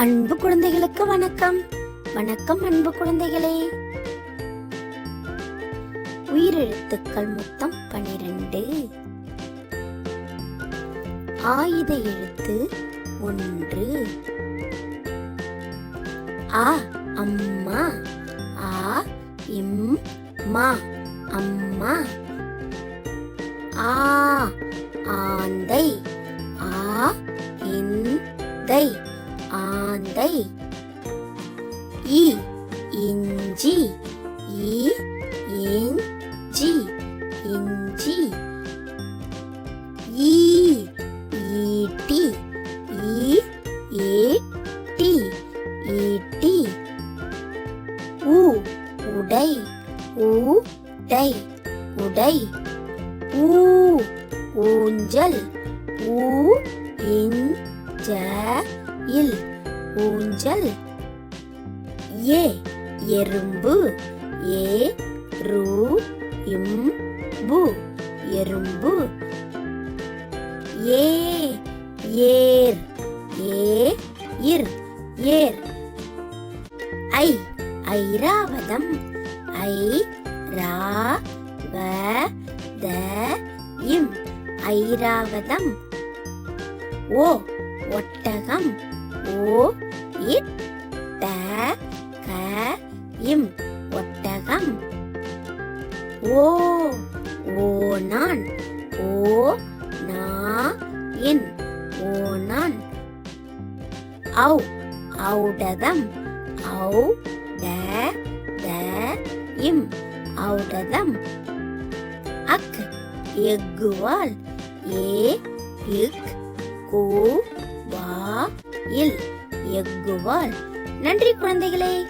அன்பு குழந்தைகளுக்கு வணக்கம். வணக்கம் அன்பு குழந்தைகளே. உயிரெழுத்துக்கள் மொத்தம் 12. ஆயுத எழுத்து 1. ஆ அம்மா. ஆ இம் மா அம்மா. ஆ ஆந்தை. ஆ இந்தை ஆந்தை. இ இஞ்சி. இ இஞ்சி இஞ்சி. ஈ ஈட்டி. ஈ ஈட்டி ஈட்டி. உ உடை. உடை உடை. ஊ ஊஞ்சல். ஊ இல் ஊஞ்சல். ஏ எறும்பு. ஏ ரு இம்பு எறும்பு. ஏ ஏர். ஏ இர் ஏர். ஐ ஐராவதம். ஐ ரா வ த இம் ஐராவதம். ஓ ஒட்டகம். ஓ இட் ட க இம் ஒட்டகம். ஓ ஓநான். ஓ நா இன் ஓநான். ஔ ஔடதம். ஔ ட த இம் ஔடதம். அக் எக்குவால். ஏ இக் கு வா இல் எக்குவால். நன்றி குழந்தைகளே.